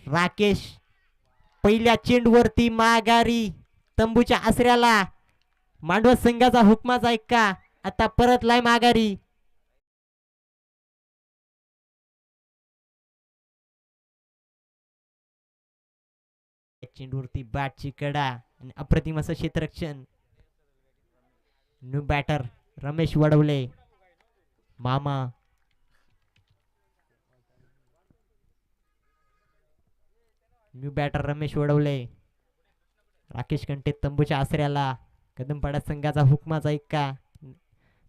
राकेश पहिल्या चेंडूवरती माघारी तंबूच्या आसऱ्याला. मांडव संघाचा हुकमाचा ऐका आता परतलाय माघारी. चेंडूवरती बॅटची कडा आणि अप्रतिम असं क्षेत्ररक्षण. New batter Ramesh Vadvale. मामा न्यू बॅटर रमेश वडवले. राकेश कंटे तंबूच्या आसऱ्याला. कदमपाडा संघाचा हुकमाचा ऐका.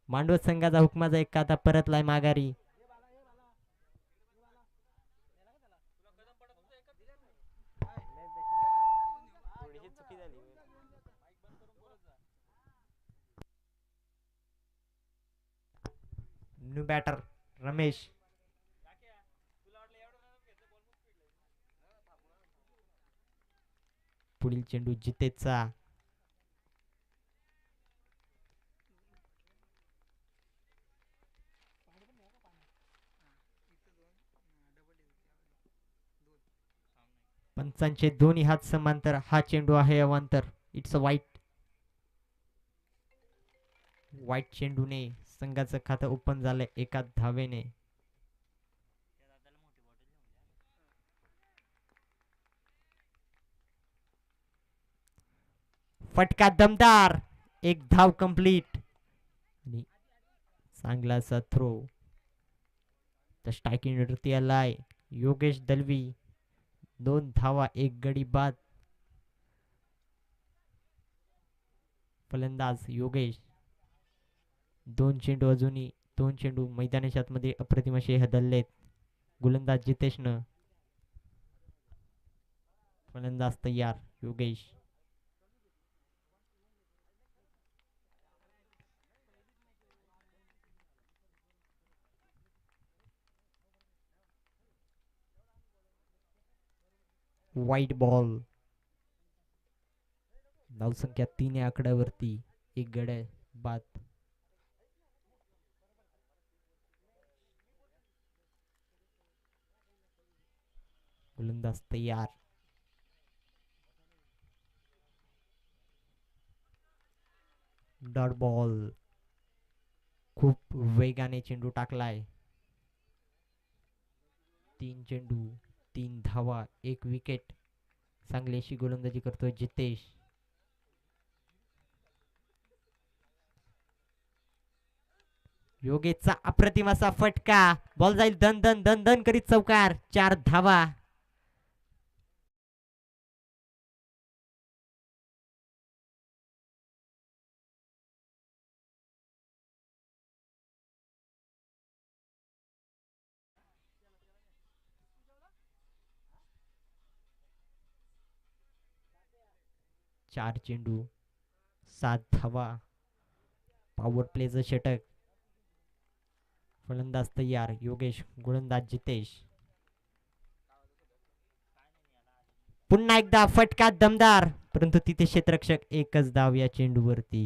मांडव संघाचा हुकमाचा ऐका आता परतलाय माघारी. New batter Ramesh. पुढील चेंडू जितेचा. पंचांचे दोन्ही हात समांतर. हा चेंडू आहे अवांतर. इट्स अ वाईट. वाईट चेंडूने संघाचं खातं ओपन झालंय एका धावेने. फटका दमदार. एक धाव कंप्लीट. चांगला असा थ्रो. तर स्ट्रायकिंग वरती आलाय योगेश दलवी. 2 धावा 1 गडी बाद. फलंदाज योगेश. 2 चेंडू अजूनही 2 चेंडू मैदानाच्या आतमध्ये अप्रतिम असे हदललेत. गोलंदाज जितेशनं. फलंदाज तयार योगेश. वाईट बॉल. धावसंख्या 3 आकड्यावरती. 1 गड्या बाद. गोलंदाज तयार. Dot ball. खूप वेगाने चेंडू टाकलाय. 3 चेंडू 3 धावा 1 विकेट. चांगली अशी गोलंदाजी करतोय जितेश. योगेशचा अप्रतिम असा फटका. बॉल जाईल दन दन दन दन करीत चौकार. 4 धावा. चार चेंडू 7 धावा. पॉवर प्लेचं षटक. फलंदाज तयार योगेश. गोलंदाज जितेश. पुन्हा एकदा फटका दमदार. परंतु तिथे क्षेत्ररक्षक. एकच धाव या चेंडूवरती.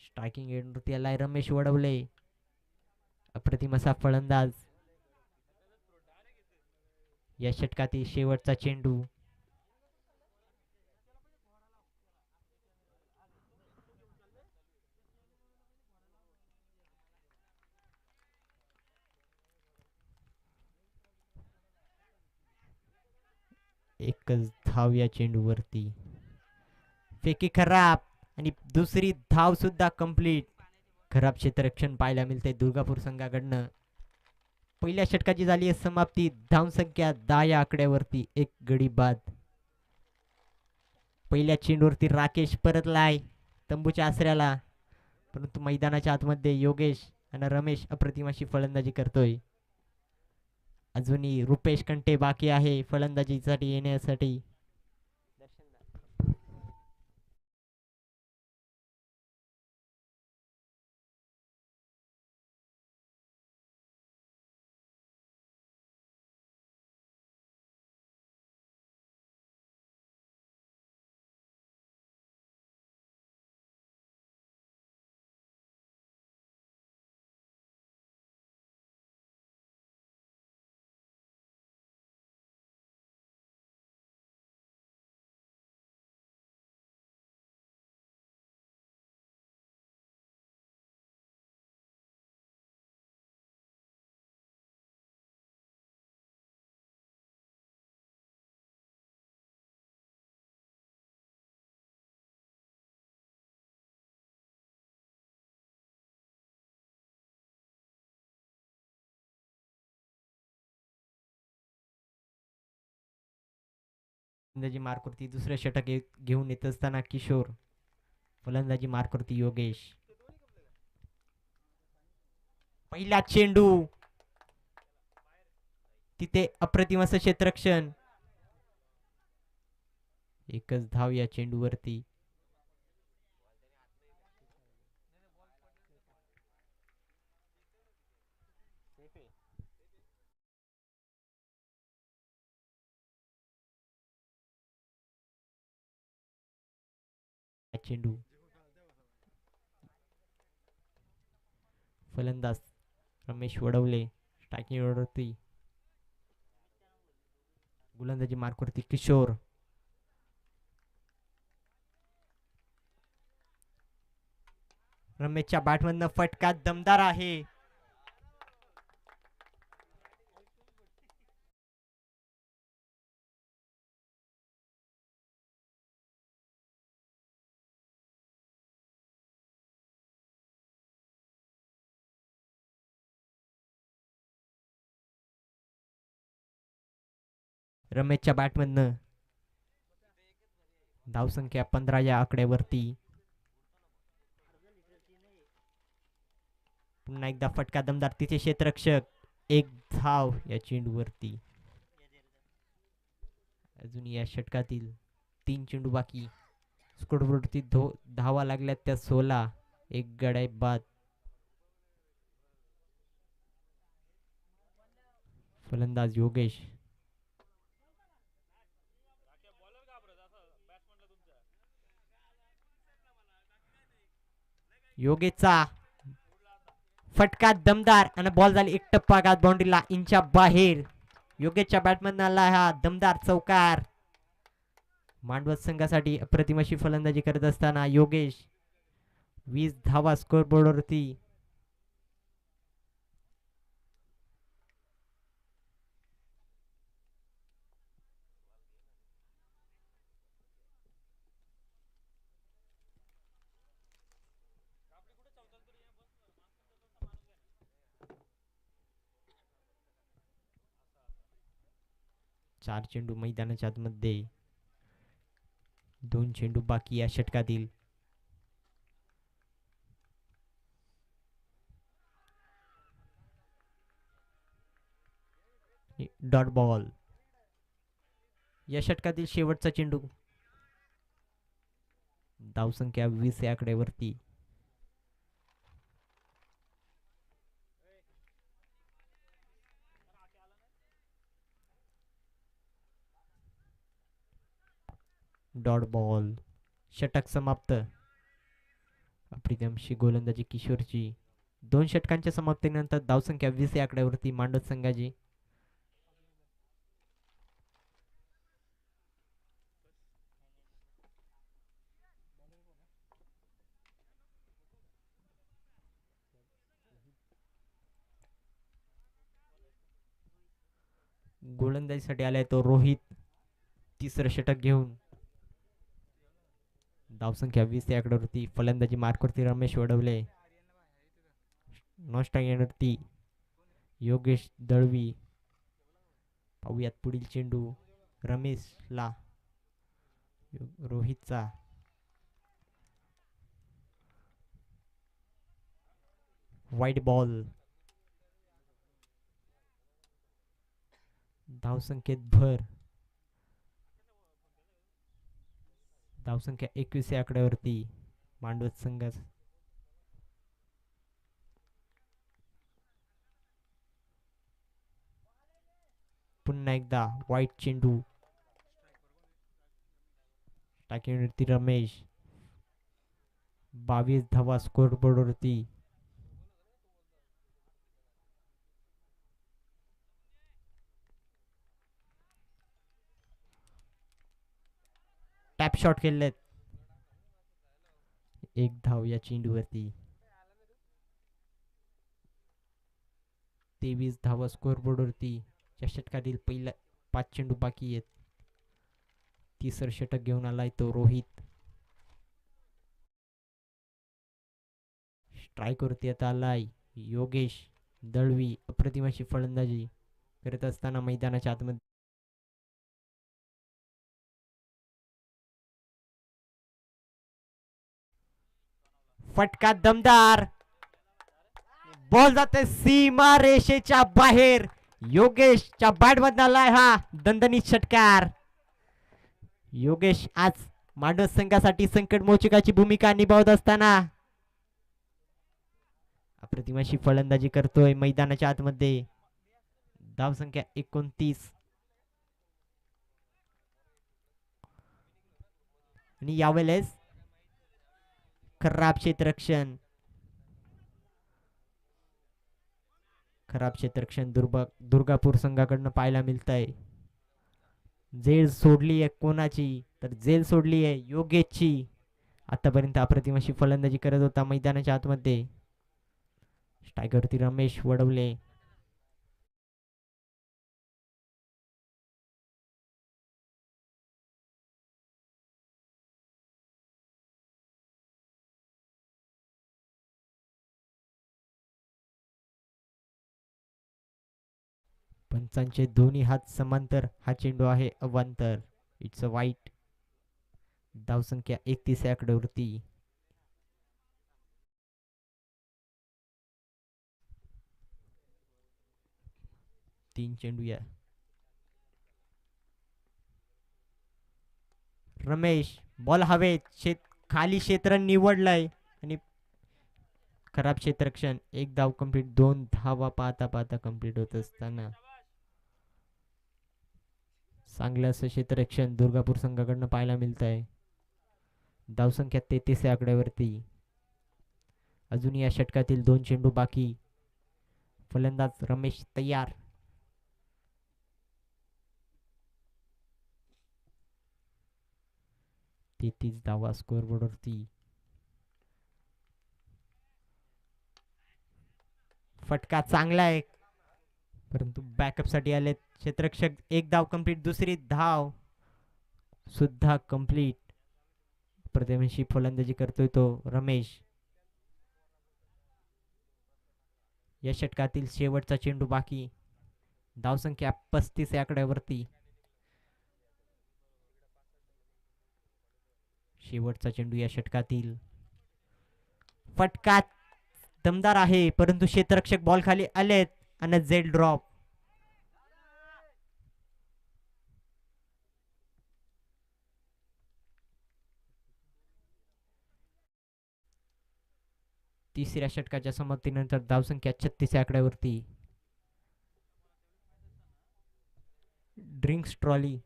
स्ट्रायकिंग एंडवरती आलाय रमेश वडवले. अप्रतिम असा फलंदाज. या षटकातील शेवटचा चेंडू. एकच धाव या चेंडूवरती. फेकी खराब आणि दुसरी धाव सुद्धा कंप्लीट. खराब क्षेत्ररक्षण पाहायला मिळते दुर्गापूर संघाकडनं. पहिल्या षटकाची झाली आहे समाप्ती. धावसंख्या 10 या आकड्यावरती. 1 गडी बाद. पहिल्या चेंडूवरती राकेश परतलाय तंबूच्या आसऱ्याला. परंतु मैदानाच्या आतमध्ये योगेश आणि रमेश अप्रतिम अशी फलंदाजी करतोय. अजूनही रुपेश कंटे बाकी आहे फलंदाजीसाठी येण्यासाठी. मार्कवरती दुसरे षटक घेऊन येत असताना किशोर. फलंदाजी मार्कवरती योगेश. पहिला चेंडू तिथे अप्रतिम असं क्षेत्ररक्षण. एकच धाव या चेंडूवरती. चेंडू फलंदाज रमेश वडवले स्ट्रायकिंग ऑर्डरवरती. गोलंदाजी मार्कवरती किशोर. रमेशच्या बॅटमधनं फटका दमदार आहे. रमेशच्या बॅटमधनं धावसंख्या 15 या आकड्यावरती. पुन्हा एकदा फटका दमदार तिथे क्षेत्ररक्षक. एक धाव या चेंडूवरती. अजून या षटकातील 3 चेंडू बाकी. स्कोरबोर्डवरती धावा लागल्यात त्या 16. एक गडा बाद. फलंदाज योगेश. योगेशचा फटका दमदार आणि बॉल झाली एक टप्पा घात बाउंड्रीला इंच्या बाहेर. योगेशच्या बॅटमधून आला हा दमदार चौकार. मांडवत संघासाठी अप्रतिम अशी फलंदाजी करत असताना योगेश 20 धावा स्कोरबोर्डवरती. चार चेंडू मैदानाच्या आतमध्ये. 2 चेंडू बाकी या षटकातील. Dot ball. या षटकातील शेवटचा चेंडू. धावसंख्या 20 या आकड्यावरती. Dot ball. षटक समाप्त. अप्रतिमशी गोलंदाजी किशोरची. 2 षटकांच्या समाप्तीनंतर धावसंख्या 20 या आकड्यावरती मांडव संघाची. गोलंदाजीसाठी आलाय तो रोहित. तिसरं षटक घेऊन. धावसंख्या 20 या आकड्यावरती. फलंदाजी मार्कवरती रमेश वडवले. नॉस्टावरती योगेश दळवी. पाहूयात पुढील चेंडू. रमेशला. रोहितचा. वाईट बॉल. धावसंख्येत भर. धावसंख्या 21 या आकड्यावरती मांडवत संघाच. पुन्हा एकदा वाईट चेंडू. टाकीवरती रमेश. 22 धावा स्कोरबोर्डवरती. टॅप शॉट केलेत. 1 धाव या चेंडूवरती. 23 धावा स्कोरबोर्डवरती. या षटकातील पहिला 5 चेंडू बाकी आहेत. तिसरं षटक घेऊन आलाय तो रोहित. स्ट्राईक वरती आता आलाय योगेश दळवी. अप्रतिमाची फलंदाजी करत असताना मैदानाच्या आतमध्ये. फटका दमदार, बॉल जाते सीमा रेषेच्या बाहेर. योगेशच्या बॅट मधून आलाय हा दणदणीत षटकार. योगेश आज मांडव संघासाठी संकट मोचकाची भूमिका निभावत असताना अप्रतिम अशी फलंदाजी करतोय मैदानाच्या आतमध्ये. धाव संख्या 29. आणि यावेळेस खराब क्षेत्ररक्षण, खराब क्षेत्ररक्षण दुर्गापूर संघाकडनं पाहायला मिळत आहे. जेल सोडली आहे कोणाची, तर जेल सोडली आहे योगेशची. आतापर्यंत अप्रतिम अशी फलंदाजी करत होता मैदानाच्या आतमध्ये. स्ट्रायकरवरती रमेश वडवले. पंचांचे दोन्ही हात समांतर, हा चेंडू आहे अवांतर. इट्स अ वाईट. धावसंख्या 31 या आकड्यावरती. तीन चेंडू या. रमेश बॉल हवेत, खाली क्षेत्र निवडलंय आणि खराब क्षेत्ररक्षण. एक धाव कंप्लीट. 2 धावा पाहता पाहता कंप्लीट होत असताना चांगलं असं क्षेत्ररक्षण दुर्गापूर संघाकडनं पाहायला मिळत आहे. धावसंख्या 33 या आकड्यावरती. अजून या षटकातील 2 चेंडू बाकी. फलंदाज रमेश तयार. तेहतीस धावा स्कोअर बोर्डवरती. फटका चांगला आहे, परंतु बॅकअप साठी आले क्षेत्ररक्षक. एक धाव कंप्लीट. दुसरी धाव सुद्धा कंप्लीट. प्रथमेशी फलंदाजी करतोय तो रमेश. या षटकातील शेवटचा चेंडू बाकी. धावसंख्या 35 या आकड्यावरती. शेवटचा चेंडू या षटकातील. फटका दमदार आहे, परंतु क्षेत्ररक्षक बॉल खाली आलेत आणि झेल ड्रॉप. तिसऱ्या षटकाच्या समाप्तीनंतर धावसंख्या 36 या आकड्यावरती. Drinks trolley.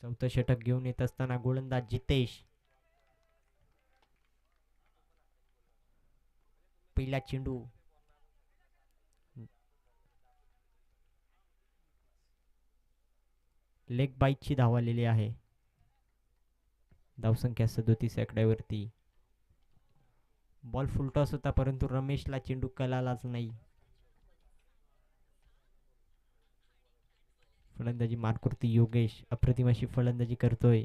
चौथं षटक घेऊन येत असताना गोलंदाज जितेश. पहिला चेंडू. लेग बाईटची धाव आलेली आहे. धावसंख्या 37 आकड्यावरती. बॉल फुलटॉस होता, परंतु रमेशला चेंडू कलालाच नाही. फलंदाजी मार्कवरती योगेश अप्रतिम अशी फलंदाजी करतोय.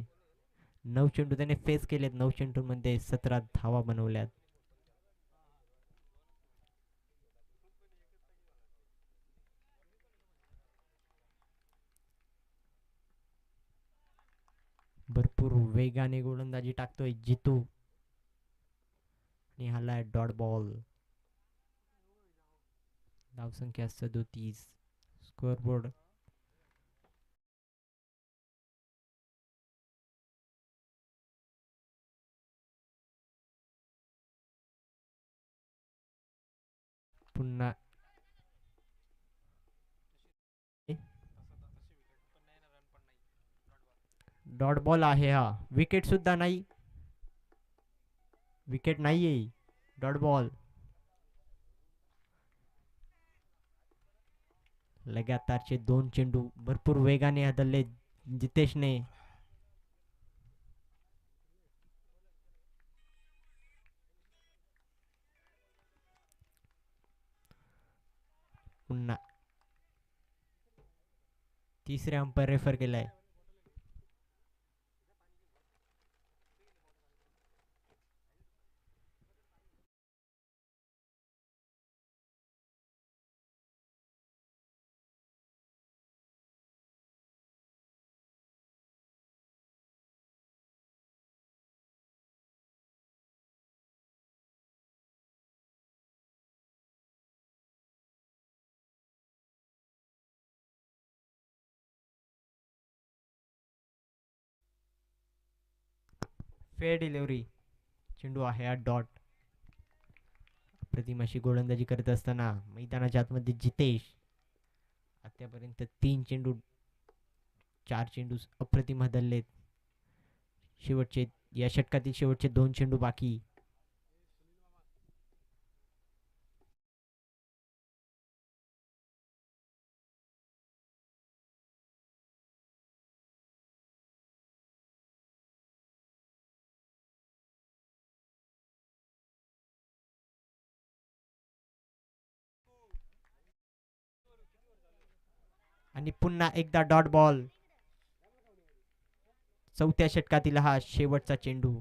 9 चेंडू त्याने फेस केलेत. 9 चेंडू मध्ये 17 धावा बनवल्यात. भरपूर वेगाने गोलंदाजी टाकतोय जितू. आणि हाला डॉट बॉल. धावसंख्या 37. स्कोअर बोर्ड पुन्हा डॉट बॉल आहे हा. विकेट सुद्धा नाही. विकेट नाहीये. Dot ball. लगातारचे 2 चेंडू भरपूर वेगाने हदलले जितेशने. पुन्हा तिसरे अंपायर रेफर केलाय. Fair delivery. चेंडू आहे हा डॉट. अप्रतिम अशी गोलंदाजी करत असताना मैदानाच्या आतमध्ये जितेश. आतापर्यंत 3 चेंडू 4 चेंडू अप्रतिम हदललेत. शेवटचे या षटकातील शेवटचे 2 चेंडू बाकी. आणि पुन्हा एकदा डॉट बॉल. चौथ्या षटकातील हा शेवटचा चेंडू.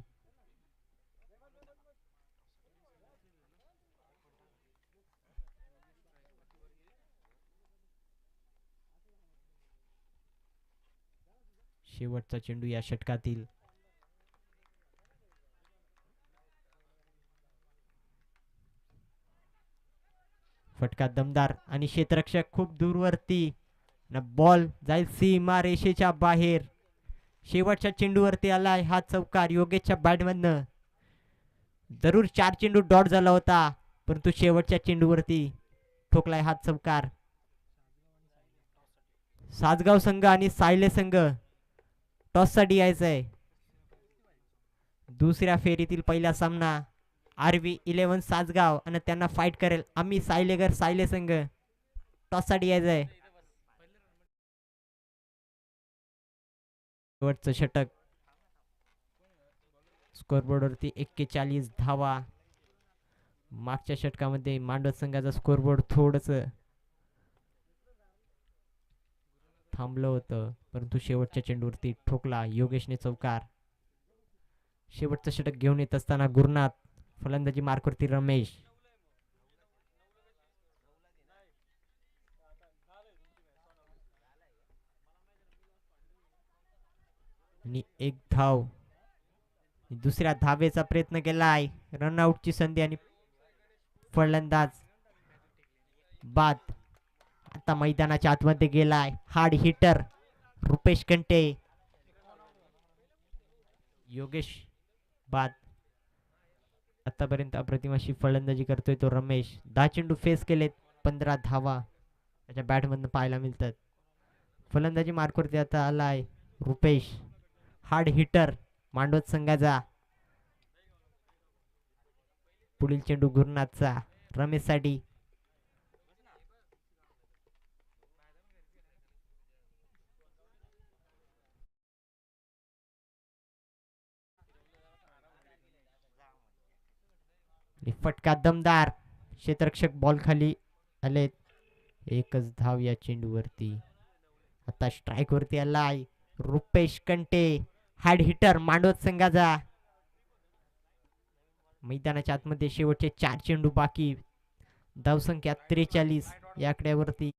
शेवटचा चेंडू या षटकातील. फटका दमदार आणि क्षेत्ररक्षक खूप दूरवरती. बॉल जाईल सीमा रेषेच्या बाहेर. शेवटच्या चेंडूवरती आलाय हा चौकार योगेशच्या बॅटमधनं. जरूर 4 चेंडू डॉट झाला होता, परंतु शेवटच्या चेंडूवरती ठोकलाय हा चौकार. सासगाव संघ आणि सायले संघ टॉस साठी यायचंय. दुसऱ्या फेरीतील पहिला सामना RV11 सासगाव आणि त्यांना फाईट करेल आम्ही सायलेगर सायले संघ. टॉस साठी यायचंय. शेवटचं षटक. स्कोरबोर्डवरती 41 धावा. मागच्या षटकामध्ये मांडव संघाचा स्कोरबोर्ड थोडस थांबलं होतं, परंतु शेवटच्या चेंडूवरती ठोकला योगेशने चौकार. शेवटचं षटक घेऊन येत असताना गुरुनाथ. फलंदाजी मार्कवरती रमेश. आणि एक धाव. दुसऱ्या धावेचा प्रयत्न केलाय. रनआउटची संधी आणि फलंदाज बाद. आता मैदानाच्या आतमध्ये गेलाय हार्ड हिटर रुपेश कंटे. योगेश बाद. आतापर्यंत अप्रतिम अशी फलंदाजी करतोय तो रमेश. 10 चेंडू फेस केलेत. 15 धावा त्याच्या बॅटमधून पाहायला मिळतात. फलंदाजी मार्कवरती आता आलाय रुपेश. हार्ड हिटर मांडवत संघाचा. पुढील चेंडू गुरुनाथचा रमेश साठी. फटका दमदार. क्षेत्ररक्षक बॉल खाली आलेत. एकच धाव या चेंडूवरती. आता स्ट्राइक वरती आलाय रुपेश कंटे. हार्ड हिटर मांडवत संघाचा. मैदानाच्या आतमध्ये शेवटचे 4 चेंडू बाकी. धावसंख्या 43 या आकड्यावरती.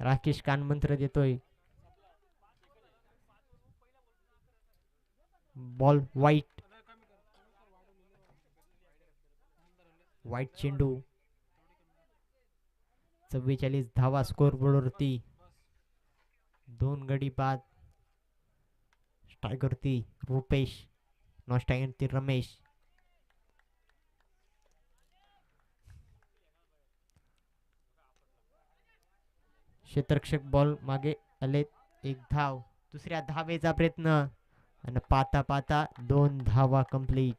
राकेश कान मंत्र देतोय. Ball wide. वाईट चेंडू. 44 धावा स्कोरबोर्डवरती. 2 गडी बाद. स्ट्रायकरती रुपेश. नॉन स्ट्रायकरती रमेश. क्षेत्ररक्षक बॉल मागे आले. एक धाव. दुसऱ्या धावेचा प्रयत्न आणि पाता पाता 2 धावा कंप्लीट.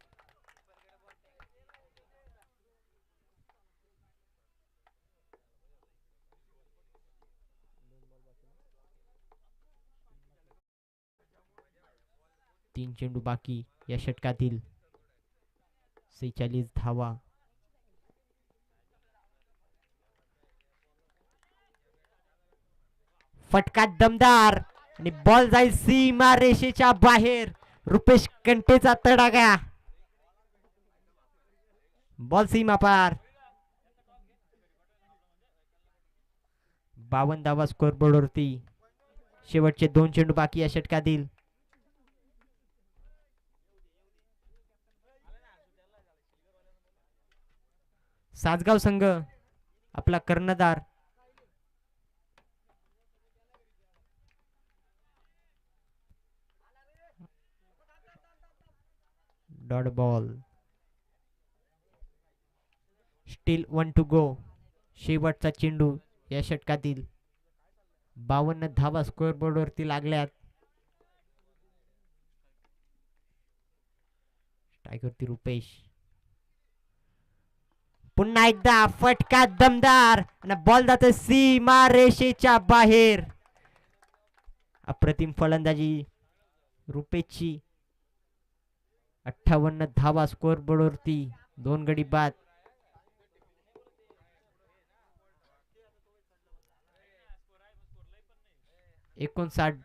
3 चेंडू बाकी या षटकातील. 46 धावा. फटका दमदार आणि बॉल जाईल सीमा रेषेच्या बाहेर. रुपेश कंटेचा तडागा. बॉल सीमा पार. 52 धावा स्कोर बोर्ड वरती. शेवटचे 2 चेंडू बाकी या षटकातील. सासगाव संघ आपला कर्णधार dot ball. Still 1 to go. शेवटचा चेंडू या षटकातील. 52 धावा स्कोअर बोर्ड वरती लागल्यात. स्ट्राईकवरती रुपेश. पुन्हा एकदा फटका दमदार आणि बॉल जातो सीमा रेषेच्या बाहेर. अप्रतिम फलंदाजी रुपेशची. 58 धावा स्कोअर बोर्ड वरती. 2 गडी बाद. 59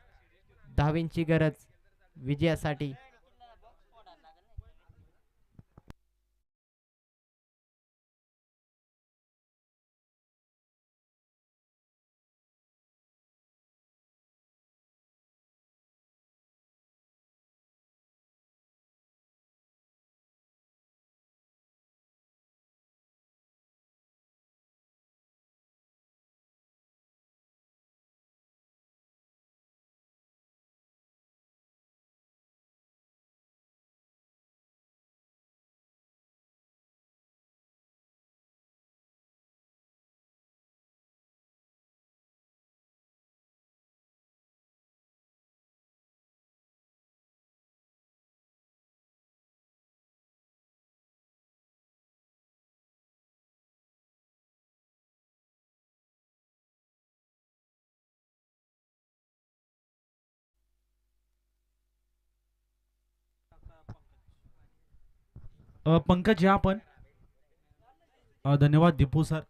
धावांची गरज विजयासाठी. पंकज या आपण. धन्यवाद दीपू सर,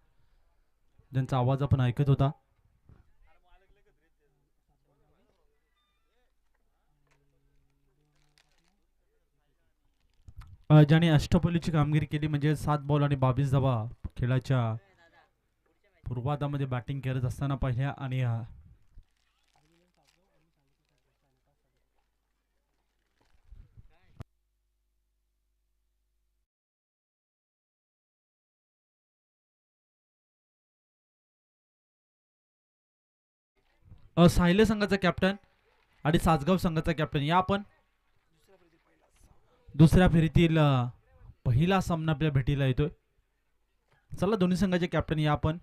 ज्यांचा आवाज आपण ऐकत होता. ज्याने अष्टपैलूची कामगिरी केली, म्हणजे 7 बॉल आणि 22 धावा खेळाच्या पूर्वार्धामध्ये बॅटिंग करत असताना पाहिल्या. आणि साहिले संघाचा कॅप्टन आणि सासगाव संघाचा कॅप्टन या आपण. दुसऱ्या फेरीतील पहिला सामना आपल्या भेटीला येतोय. चला दोन्ही संघाचे कॅप्टन या आपण.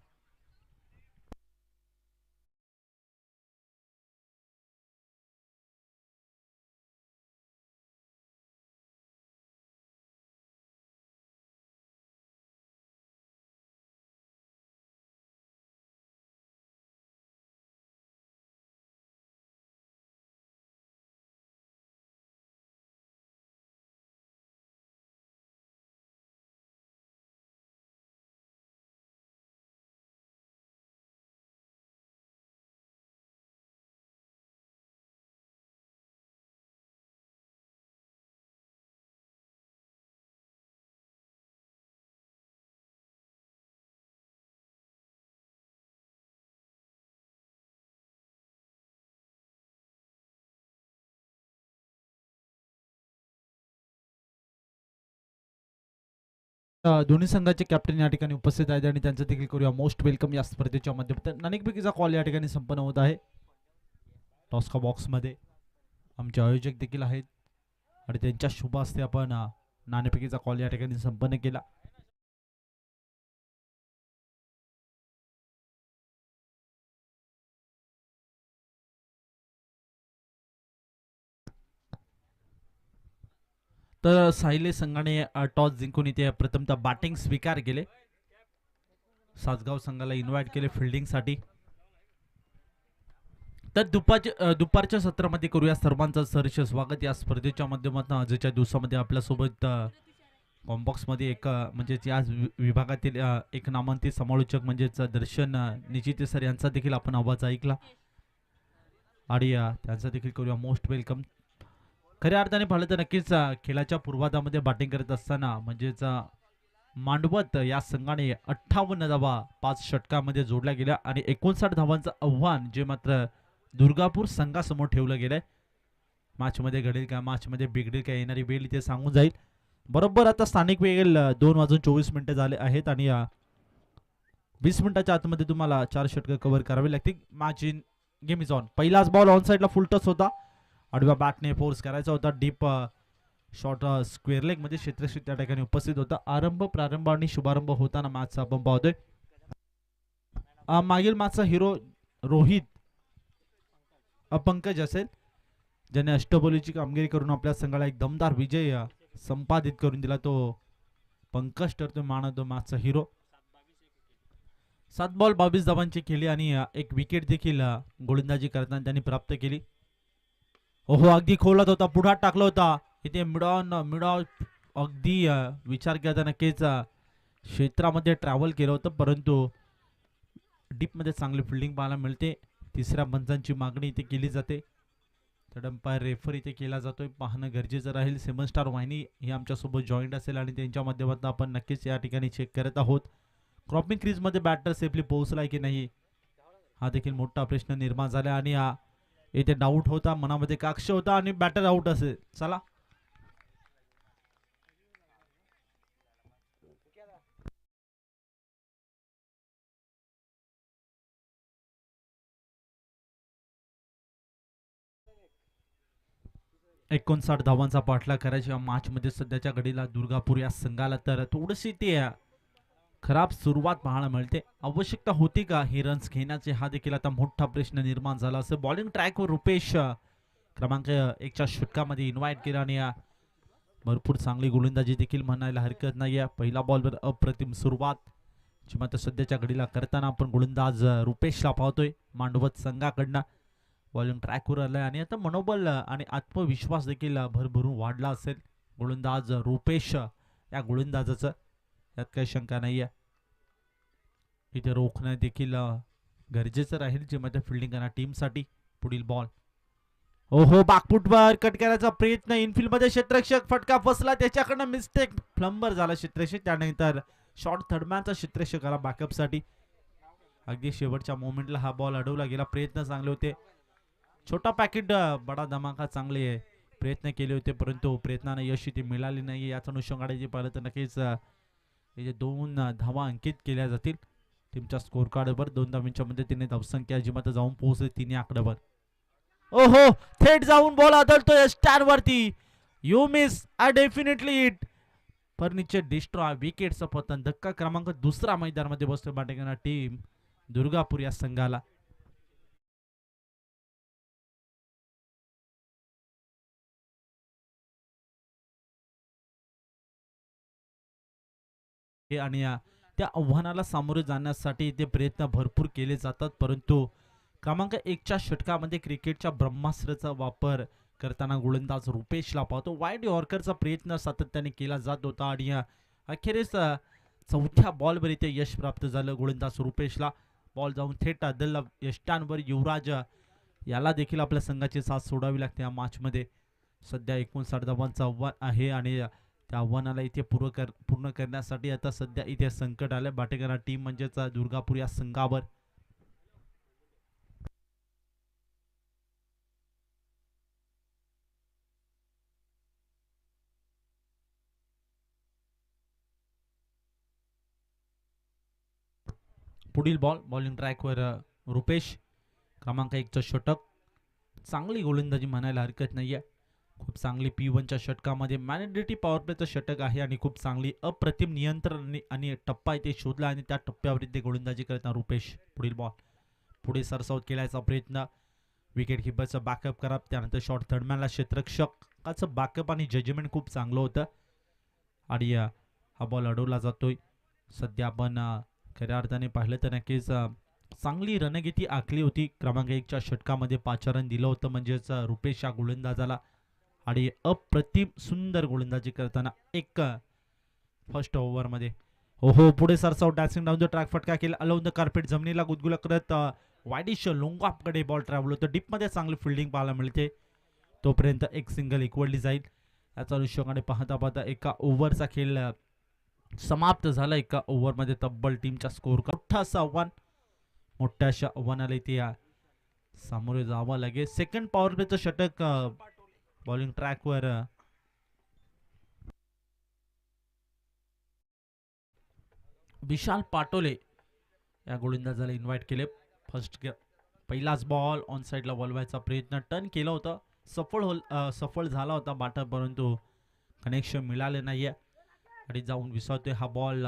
दोन्ही संघाचे कॅप्टन या ठिकाणी उपस्थित आहेत आणि त्यांचं देखील करूया मोस्ट वेलकम या स्पर्धेच्या माध्यमातून. अनेकपैकीचा कॉल या ठिकाणी संपन्न होत आहे. टॉस्का बॉक्स मध्ये आमचे आयोजक देखील आहेत आणि त्यांच्या शुभ हस्ते आपण नाणेफेकीचा कॉल या ठिकाणी संपन्न केला. तर साहिले संघाने टॉस जिंकून इथे प्रथमतः बॅटिंग स्वीकार केले. सासगाव संघाला इन्व्हाइट केले फिल्डिंग साठी. तर दुपारच्या सत्रामध्ये करूया सर्वांचं सहर्ष स्वागत या स्पर्धेच्या माध्यमातून. आजच्या दिवसामध्ये आपल्यासोबत कॉम्बॉक्समध्ये एक म्हणजेच या विभागातील एक नामांकित समालोचक म्हणजेच दर्शन निचिते सर यांचा देखील आपण आवाज ऐकला आणि त्यांचा देखील करूया मोस्ट वेलकम. खऱ्या अर्थाने पाहिलं तर नक्कीच खेळाच्या पूर्वार्धामध्ये बॅटिंग करत असताना म्हणजेच मांडवत या संघाने 58 धावा 5 षटकामध्ये जोडल्या गेल्या आणि 59 धावांचं आव्हान जे मात्र दुर्गापूर संघासमोर ठेवलं गेलंय. मॅचमध्ये घडेल का, मॅचमध्ये बिघडेल का, येणारी वेळ इथे सांगून जाईल. बरोबर आता स्थानिक वेळ 2:24 झाले आहेत आणि 20 मिनिटाच्या आतमध्ये तुम्हाला 4 षटकं कव्हर करावी लागतील. Match in game is on. पहिलाच बॉल ऑन साईडला फुल टच होता, आडव्या बॅटने फोर्स करायचा होता. डीप शॉट स्क्वेअर लेग मध्ये क्षेत्रक्षक त्या ठिकाणी उपस्थित होता. प्रारंभ आणि शुभारंभ होताना मॅचचा आपण पाहतोय. मागील मॅचचा हिरो रोहित पंकज असेल, ज्याने अष्टबोलीची कामगिरी करून आपल्या संघाला एक दमदार विजय संपादित करून दिला. तो पंकज ठरतो मानतो मॅचचा हिरो. 7 बॉल 22 धावांची केली आणि एक विकेट देखील गोलंदाजी करताना त्यांनी प्राप्त केली. ओहो, अगदी खोलत होता, पुढात टाकला होता. इथे मिड अगदी विचार केला नक्कीच क्षेत्रामध्ये ट्रॅव्हल केलं होतं, परंतु डीप मध्ये चांगली फिल्डिंग पाहायला मिळते. तिसऱ्या पंचांची मागणी इथे केली जाते. तर अंपायर रेफर इथे केला जातोय, पाहणं गरजेचं राहील. 7 स्टार वाहिनी ही आमच्यासोबत जॉईंट असेल आणि त्यांच्या माध्यमातून आपण नक्कीच या ठिकाणी चेक करत आहोत. क्रॉपिंग क्रीजमध्ये बॅटर सेफली पोहोचलाय की नाही हा देखील मोठा प्रश्न निर्माण झाला आणि इथे डाऊट होता, मनामध्ये काक्ष होता आणि बॅटर आउट असेल. चला एकोणसाठ धावांचा पाठलाग करायच्या मॅच मध्ये सध्याच्या घडीला दुर्गापूर या संघाला तर थोडीशी ते खराब सुरुवात पाहायला मिळते. आवश्यकता होती का हे रन्स घेण्याचे हा देखील आता मोठा प्रश्न निर्माण झाला. असं बॉलिंग ट्रॅकवर रुपेश क्रमांक 1च्या षटकामध्ये इन्व्हाइट केला आणि भरपूर चांगली गोलंदाजी देखील म्हणायला हरकत नाही. पहिला बॉलवर अप्रतिम सुरुवात जी मात्र सध्याच्या घडीला करताना आपण गोलंदाज रुपेशला पाहतोय मांडवत संघाकडनं. बॉलिंग ट्रॅकवर आलाय आणि आता मनोबल आणि आत्मविश्वास देखील भरभरून वाढला असेल गोलंदाज रुपेश या गोलंदाजाचं, यात काही शंका नाहीये. इथे रोखणं देखील गरजेचं राहील जे मध्ये फिल्डिंग करणार टीमसाठी. पुढील बॉल ओहो, बाकफुटवर कट करायचा प्रयत्न, इनफिल्ड मध्ये क्षेत्ररक्षक फटका फसला, त्याच्याकडनं मिस्टेक, फ्लंबर झाला क्षेत्ररक्षक. त्यानंतर शॉर्ट थर्डमॅनचा क्षेत्ररक्षकाला बॅकअपसाठी. अगदी शेवटच्या मोमेंटला हा बॉल अडवला गेला. प्रयत्न चांगले होते, छोटा पॅकेट बडा धमाका, चांगले प्रयत्न केले होते परंतु प्रयत्नाने यश इथे मिळाले नाही. याच अनुषंगाने जे पाहिलं तर नक्कीच 2 धावा अंकित केल्या जातील टीमच्या स्कोर कार्डवर. 2 धावांच्या मदतीने धावसंख्या जी मात्र जाऊन पोहोचले 3 आकड्यावर. ओहो, थेट जाऊन बॉल आदळतोय स्टँड वरती. You miss I definitely it, पर नीचे डिस्ट्रॉय. विकेटचा पतन. धक्का क्रमांक 2 मैदानामध्ये बसतोय बॅटिंग करणारी टीम दुर्गापूर या संघाला. आणि त्या आव्हानाला सामोरे जाण्यासाठी ते प्रयत्न भरपूर केले जातात, परंतु क्रमांक 1च्या षटकामध्ये क्रिकेटच्या ब्रह्मास्त्राचा वापर करताना गोलंदाज रुपेशला पाहतो. वाईड यॉर्करचा प्रयत्न सातत्याने केला जात होता आणि अखेरीस 4थ्या बॉलवर इथे यश प्राप्त झालं गोलंदाज रुपेशला. बॉल जाऊन थेट आदलला यष्टांवर. युवराज याला देखील आपल्या संघाची साथ सोडावी लागते या मॅचमध्ये. सध्या 59 धावांचं आव्हान आहे आणि त्या आव्हानाला इथे पूर्ण करण्यासाठी आता सध्या इथे संकट आलं बॅटिंग टीम म्हणजेच दुर्गापूर या संघावर. पुढील बॉल बॉलिंग ट्रॅकवर रुपेश क्रमांक 1चं षटक. चांगली गोलंदाजी म्हणायला हरकत नाहीये. खूप चांगली P1च्या षटकामध्ये मॅनेडिटी पॉवर प्लेचं षटक आहे आणि खूप चांगली अप्रतिम नियंत्रण आणि टप्पा इथे शोधला आणि त्या टप्प्यावर इथे गोलंदाजी करताना रुपेश. पुढील बॉल पुढे सरसावत केल्याचा प्रयत्न, विकेट किपरचं बॅकअप करा, त्यानंतर शॉर्ट थर्डमॅनला क्षेत्ररक्षकाचं बॅकअप आणि जजमेंट खूप चांगलं होतं आणि हा बॉल अडवला जातोय. सध्या आपण खऱ्या अर्थाने पाहिलं तर नक्कीच चांगली रणनीती आखली होती. क्रमांक 1च्या षटकामध्ये 5 रन दिलं होतं, म्हणजेच रुपेश या गोलंदाजाला, आणि अप्रतिम सुंदर गोलंदाजी करताना एक फर्स्ट ओव्हरमध्ये. हो, पुढे सरसाव डॅसिंग डाऊन द ट्रॅक, फटका केला अलाउन द कार्पेट, जमिनीला गुदगुला करत वाईडिश लोंगापकडे बॉल ट्रॅव्हल होतं. डीपमध्ये चांगली फिल्डिंग पाहायला मिळते. तोपर्यंत एक सिंगल इक्वलली जाईल. याचा अनुषंगाने पाहता पाहता एका ओव्हरचा खेळ समाप्त झाला. एका ओव्हरमध्ये तब्बल टीमचा स्कोर मोठासा आव्हान, मोठ्याशा आव्हानाला इथे सामोरे जावं लागेल. सेकंड पॉवर प्लेचं षटक बॉलिंग ट्रॅकवर विशाल पाटोले या गोलंदाजाला इन्व्हाइट केले. पहिलाच बॉल ऑन साईडला वळवायचा प्रयत्न टर्न केला होता, सफळ झाला होता बाटा, परंतु कनेक्शन मिळाले नाहीये आणि जाऊन विसावतोय हा बॉल,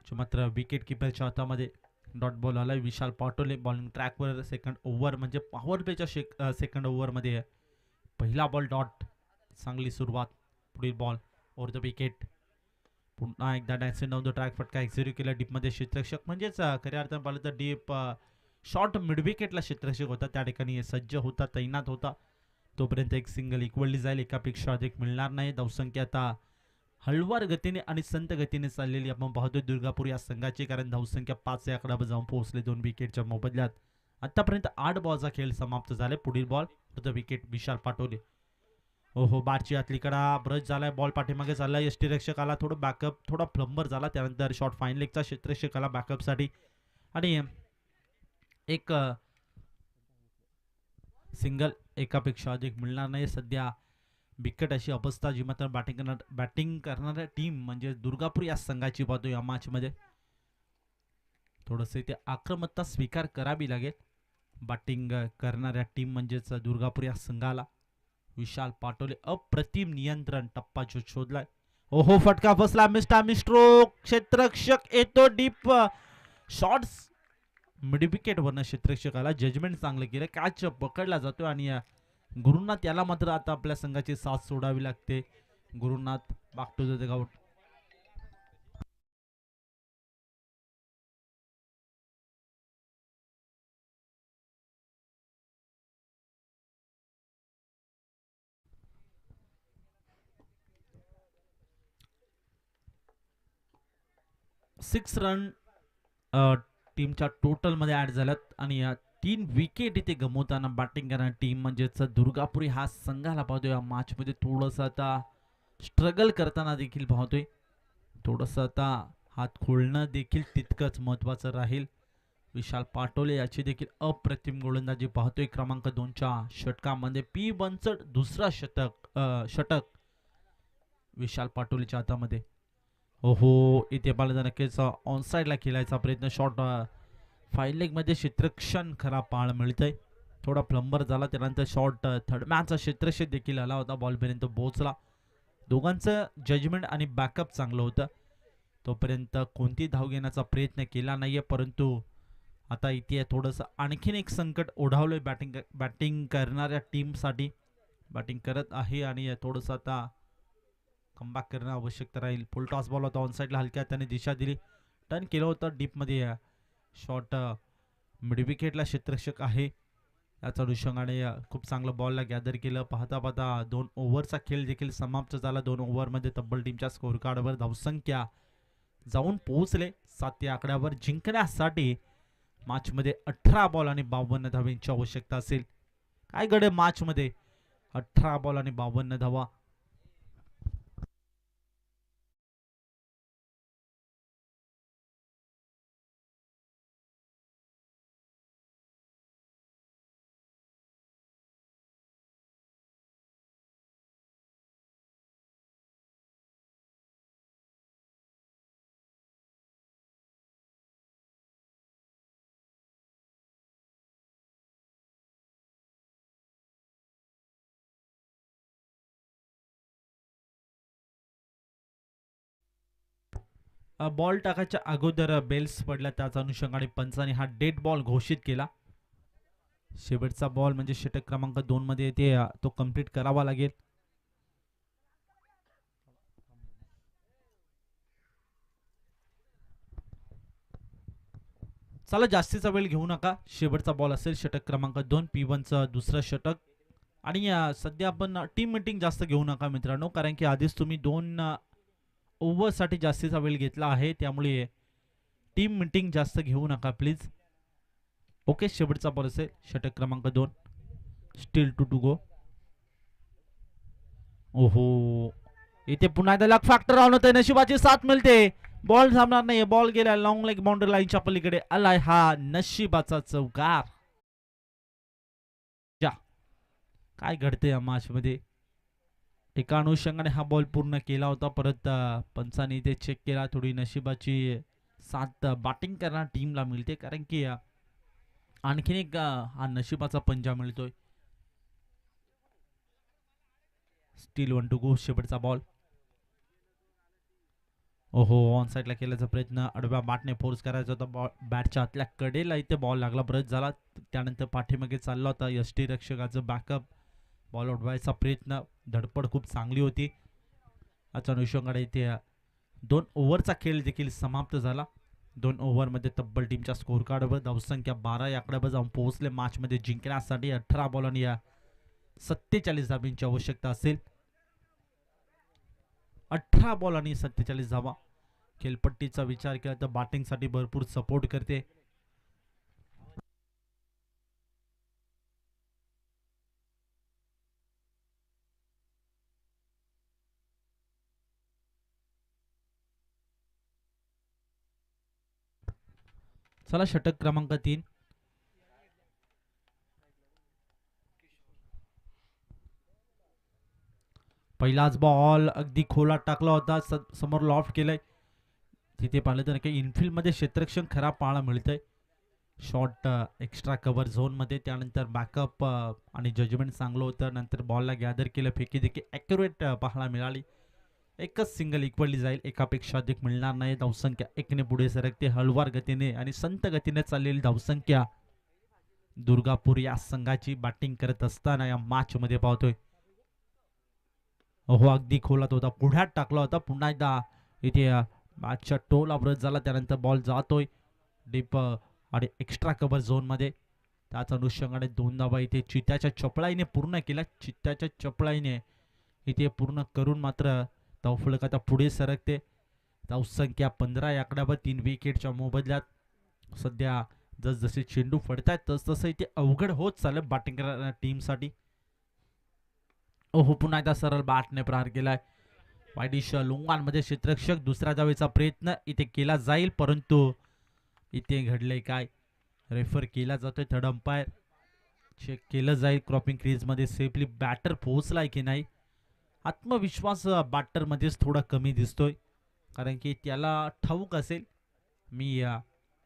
मात्र विकेट किपरच्या हातामध्ये. डॉट बॉल आलाय. विशाल पाटोले बॉलिंग ट्रॅकवर सेकंड ओव्हर, म्हणजे पॉवर प्लेच्या सेकंड ओव्हरमध्ये पहिला बॉल डॉट. चांगली सुरुवात. पुढील बॉल ओव्हर द विकेट. पुन्हा एकदा डॅन्सिंग डाऊन द ट्रॅक, फटका एक्झिक्यूट केला डीपमध्ये. क्षेत्ररक्षक म्हणजेच खऱ्या अर्थानं पाहिलं तर डीप शॉर्ट मिड विकेटला क्षेत्ररक्षक होता, त्या ठिकाणी सज्ज होता, तैनात होता. तोपर्यंत एक सिंगल इक्वलली जाईल. एकापेक्षा अधिक मिळणार नाही. धावसंख्या आता हळवार गतीने आणि संत गतीने चाललेली आपण पाहतोय दुर्गापूर या संघाची, कारण धावसंख्या 5 या आकड्यावर जाऊन पोहोचले 2 विकेटच्या मोबदल्यात. आतापर्यंत 8 बॉलचा खेळ समाप्त झाले. पुढील बॉल द विकेट विशाल पाटोले. हो, बारची आतली कडा ब्रश झालाय. बॉल पाठीमागे चाललाय. यष्टीरक्षक आला, थोडं बॅकअप, थोडा फ्लंबर झाला. त्यानंतर शॉर्ट फाईन लेगचा क्षेत्ररक्षक आला बॅकअपसाठी आणि एक सिंगल. एकापेक्षा अधिक मिळणार नाही. सध्या बिकट अशी अवस्था जी मात्र बॅटिंग करणाऱ्या टीम म्हणजे दुर्गापूर या संघाची पाहतो या मॅचमध्ये. थोडंसं इथे आक्रमकता स्वीकार करावी लागेल बॅटिंग करणाऱ्या टीम म्हणजेच दुर्गापूर या संघाला. विशाल पाटोले अप्रतिम नियंत्रण, टप्पा शोधलाय. ओहो, फटका फसला. Mister stroke. क्षेत्ररक्षक येतो डीप. शॉट्स मिड विकेट वरनं क्षेत्ररक्षकाला जजमेंट चांगलं केलं. कॅच पकडला जातो आणि गुरुनाथ याला मात्र आता आपल्या संघाची साथ सोडावी लागते. Gurunath back to the ground. Six run टीमच्या टोटल मध्ये ऍड झाल्यात आणि या 3 विकेट इथे गमवताना बॅटिंग करणारी टीम म्हणजेच दुर्गापुरी हा संघाला पाहतोय या मॅच मध्ये थोडंसं आता स्ट्रगल करताना देखील पाहतोय. थोडंसं आता हात खोलणं देखील तितकंच महत्वाचं राहील. विशाल पाटोले याची देखील अप्रतिम गोलंदाजी पाहतोय. क्रमांक 2च्या षटकामध्ये पी बनचट दुसरा षटक विशाल पाटोलेच्या हातामध्ये. हो, इथे पाहिलं नक्कीच ऑन साईडला खेळायचा प्रयत्न. शॉर्ट फाईन लेग मध्ये क्षेत्ररक्षण खरा पाहायला मिळतंय. थोडा प्लंबर झाला. त्यानंतर शॉर्ट थर्डमॅनचा क्षेत्ररक्षक देखील आला होता, बॉलपर्यंत पोहोचला. दोघांचं जजमेंट आणि बॅकअप चांगलं होतं. तोपर्यंत कोणती धाव घेण्याचा प्रयत्न केला नाहीये, परंतु आता इथे थोडंसं आणखीन एक संकट ओढावलंय बॅटिंग करणाऱ्या टीमसाठी. बॅटिंग करत आहे आणि थोडंसं आता कमबॅक करणं आवश्यकता राहील. फुल टॉस बॉल होता ऑन साईडला, हलक्या त्याने दिशा दिली. टर्न केलं होतं डीपमध्ये. शॉर्ट मिड विकेटला क्षेत्ररक्षक आहे. याचा अनुषंगाने खूप चांगलं बॉलला गॅदर केलं. पाहता पाहता 2 ओव्हरचा खेळ देखील समाप्त झाला. 2 ओव्हरमध्ये तब्बल टीमच्या स्कोर कार्डवर धावसंख्या जाऊन पोहोचले 7 या आकड्यावर. जिंकण्यासाठी मॅचमध्ये 18 बॉल आणि 52 धावांची आवश्यकता असेल. काय गडे मॅचमध्ये 18 बॉल आणि 52 धावा. बॉल टाकायच्या अगोदर बेल्स पडला, त्याच्या अनुषंगाने पंचाने हा डेड बॉल घोषित केला. शेवटचा बॉल म्हणजे षटक क्रमांक 2 मध्ये येते, तो कंप्लीट करावा लागेल. चला जास्तीचा वेळ घेऊ नका. शेवटचा बॉल असेल षटक क्रमांक 2 P1चं दुसरं षटक. आणि सध्या आपण टीम मीटिंग जास्त घेऊ नका मित्रांनो, कारण की आधीच तुम्ही 2 ओव्हरसाठी जास्तीचा वेळ घेतला आहे, त्यामुळे टीम मीटिंग जास्त घेऊ नका प्लीज. ओके, शेवटचा बॉल असेल षटक क्रमांक 2. Still to go. ओहो, इथे पुन्हा एकदा लक फॅक्टर ऑन होते, नशिबाची साथ मिळते. बॉल थांबणार नाही, बॉल गेला लॉंग लेग बाउंड्री लाईनच्या पलीकडे. आलाय हा नशिबाचा चौकार. काय घडते या मॅच मध्ये? एका अनुषंगाने हा बॉल पूर्ण केला होता, परत पंचांनी ते चेक केला. थोडी नशिबाची साथ बॅटिंग करणाऱ्या टीमला मिळते, कारण की आणखीन एक हा नशिबाचा पंजा मिळतोय. Still 1 to go. शेवटचा बॉल. ओहो, ऑन साईडला केल्याचा प्रयत्न, आडव्या बॅटने फोर्स करायचा होता बॅटच्या आतल्या कडेला, इथे बॉल लागला, ब्रश झाला. त्यानंतर पाठीमागे चालला होता यष्टीरक्षकाचं बॅकअप. बॉल उडवायचा प्रयत्न, धडपड खूप चांगली होती. आजच्या अनुषंगाने इथे 2 ओव्हरचा खेळ देखील समाप्त झाला. 2 ओव्हरमध्ये तब्बल टीमच्या स्कोर कार्डवर धावसंख्या 12 या आकड्यावर जाऊन पोहोचले. मॅचमध्ये जिंकण्यासाठी 18 बॉल आणि 47 धावांची आवश्यकता असेल. 18 बॉल आणि 47 धावा. खेळपट्टीचा विचार केला तर बॅटिंगसाठी भरपूर सपोर्ट करते. चला षटक क्रमांक 3. पहिलाच बॉल अगदी खोलात टाकला होता, समोर लॉफ्ट केलंय. तिथे पाहिलं तर काही इनफिल्ड मध्ये क्षेत्ररक्षण खराब पाहायला मिळतंय. शॉट एक्स्ट्रा कव्हर झोन मध्ये, त्यानंतर बॅकअप आणि जजमेंट चांगलं होतं. नंतर बॉलला गॅदर केलं, फेकी देखील ॲक्युरेट पाहायला मिळाली. एकच सिंगल इक्वली जाईल, एकापेक्षा अधिक मिळणार नाही. धावसंख्या 1 ने पुढे सरकते. हळवार गतीने आणि संत गतीने चाललेली धावसंख्या दुर्गापूर या संघाची बॅटिंग करत असताना या मॅच मध्ये पाहतोय. हो, अगदी खोलात होता, पुढ्यात टाकला होता. पुन्हा एकदा इथे मॅचच्या टोला ब्रश झाला. त्यानंतर बॉल जातोय डीप आणि एक्स्ट्रा कव्हर झोन मध्ये. त्याच अनुषंगाने 2 धावा इथे चित्त्याच्या चपळाईने पूर्ण केल्या. चित्त्याच्या चपळाईने इथे पूर्ण करून मात्र धावफलक आता पुढे सरकते. धावसंख्या 15 या आकड्यावर 3 विकेटच्या मोबदल्यात. सध्या जसजसे चेंडू फडतायत तसतसं इथे अवघड होत चाललं बॅटिंग करणाऱ्या टीमसाठी. ओहो, पुन्हा एकदा सरळ बॅटने प्रहार केलाय. वाईडिश लोंगांमध्ये क्षेत्ररक्षक. दुसऱ्या धावेचा प्रयत्न इथे केला जाईल, परंतु इथे घडलंय काय? रेफर केला जातोय. थर्ड अंपायर चेक केलं जाईल क्रॉपिंग क्रीज मध्ये सेफली बॅटर पोहोचलाय की नाही. आत्मविश्वास बॅटर मध्येच थोडा कमी दिसतोय, कारण की त्याला ठाऊक असेल मी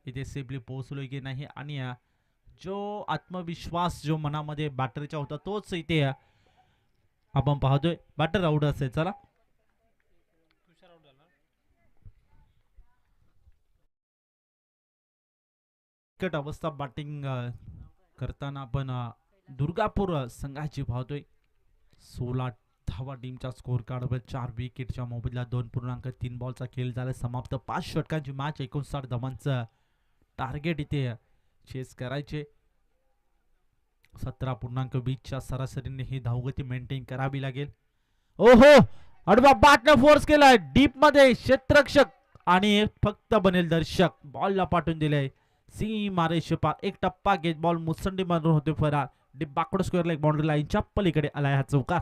इथे सेफली पोहोचलोय की नाही. आणि जो आत्मविश्वास जो मनामध्ये बॅटरच्या होता तोच इथे आपण पाहतोय. बॅटर आउट असेल. चला बिकट अवस्था बॅटिंग करताना आपण दुर्गापूर संघाची पाहतोय. 16 धावा टीमच्या स्कोर कार्डवर. 4 विकेटच्या मोबदल्यात 2.3 बॉलचा खेळ झाला समाप्त. 5 षटकांची मॅच. 59 धावांचं टार्गेट इथे चेस करायचे. 17.20च्या सरासरीने ही धावगती मेंटेन करावी लागेल. ओहो, अडवा बॅटने फोर्स केलाय डीप मध्ये. क्षेत्ररक्षक आणि फक्त बनेल दर्शक बॉलला पाठवून दिले. सी मारे शिपा एक टप्पा घेत बॉल मुसंडी मारून होते फरार. Deep backward square leg boundary लाईनच्या पलीकडे आलाय हा चौकार.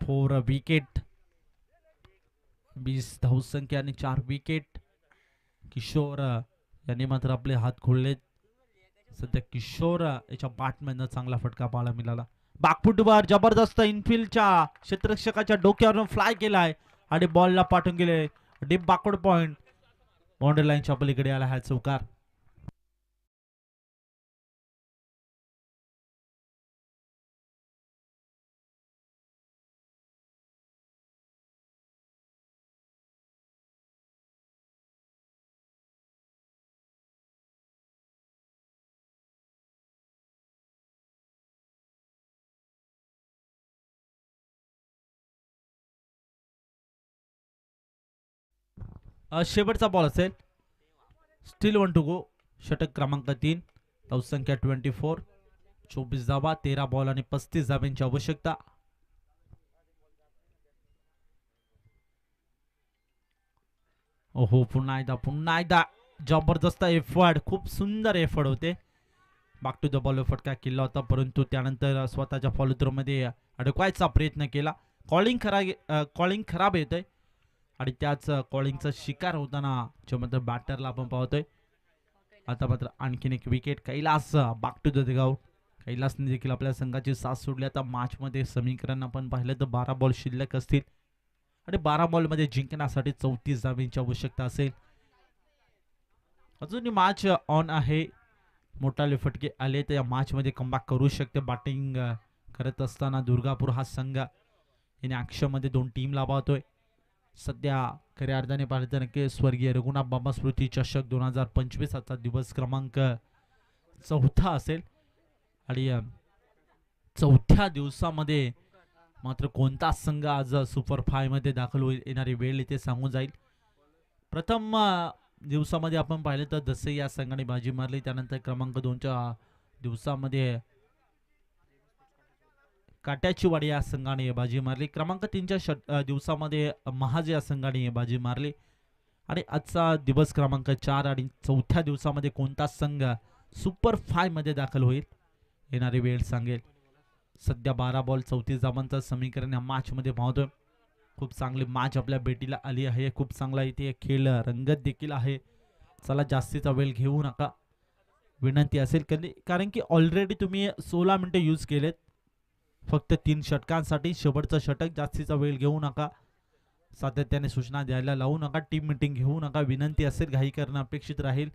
फोर विकेट, 20 धावसंख्या आणि 4 विकेट. किशोर यांनी मात्र आपले हात खोललेत. सध्या किशोर याच्या बॅटमॅन चांगला फटका पाहायला मिळाला. बॅकफुटवर जबरदस्त इनफिल्डच्या क्षेत्ररक्षकाच्या डोक्यावरून फ्लाय केलाय आणि बॉलला पाठवून गेले डीप बॅकवर्ड पॉइंट. बाउंड्री लाईनच्या पलीकडे आला हा चौकार. शेवटचा बॉल असेल. Still 1 to go. षटक क्रमांक 3. धावसंख्या 24. 24 धावा, 13 बॉल आणि 35 धाब्यांची आवश्यकता. ओहो, पुन्हा एकदा जबरदस्त एफर्ट, खूप सुंदर एफर्ट होते. बॅक टू द बॉल फटका केला होता, परंतु त्यानंतर स्वतःच्या फॉलो थ्रो मध्ये अडकवायचा प्रयत्न केला. कॉलिंग खराब येतंय आणि त्याच कॉलिंगचा शिकार होताना ज्यामध्ये बॅटरला आपण पाहतोय. आता मात्र आणखीन एक wicket. Kailas back to the out. कैलासने देखील आपल्या संघाची साथ सोडली. आता मॅच मध्ये समीकरण आपण पाहिलं तर 12 बॉल शिल्लक असतील आणि 12 बॉल मध्ये जिंकण्यासाठी 34 धाब्यांची आवश्यकता असेल. अजूनही मॅच ऑन आहे. मोठाले फटके आले तर या मॅच मध्ये कमबॅक करू शकते. बॅटिंग करत असताना दुर्गापूर हा संघ याने ॲक्शन मध्ये 2 टीमला पाहतोय. सध्या खऱ्या अर्थाने पाहिलं तर नक्की स्वर्गीय रघुनाथ बाबा स्मृती चषक 2025 चा दिवस क्रमांक 4 असेल आणि 4थ्या दिवसामध्ये मात्र कोणता संघ आज सुपर 5 मध्ये दाखल होईल येणारी वेळ इथे सांगून जाईल. प्रथम दिवसामध्ये आपण पाहिलं तर दसई या संघाने बाजी मारली. त्यानंतर क्रमांक 2च्या दिवसामध्ये काट्याची वाडी या संघाने बाजी मारली. क्रमांक 3च्या दिवसामध्ये महाज या संघाने बाजी मारली आणि आजचा दिवस क्रमांक 4 आणि 4थ्या दिवसामध्ये कोणता संघ सुपर 5 मध्ये दाखल होईल येणारी वेळ सांगेल. सध्या 12 बॉल 34 धावांचं समीकरण या मॅच मध्ये पाहतोय. खूप चांगली मॅच आपल्या भेटीला आली आहे. खूप चांगला इथे खेळ रंगत देखील आहे. चला जास्तीचा वेळ घेऊ नका, विनंती असेल, कारण की ऑलरेडी तुम्ही 16 मिनिटे यूज केलेत फक्त 3 षटकांसाठी. शेवटचं षटक, जास्तीचा वेळ घेऊ नका, सातत्याने सूचना द्यायला लावू नका, टीम मीटिंग घेऊ नका, विनंती असेल. घाई करणं अपेक्षित राहील.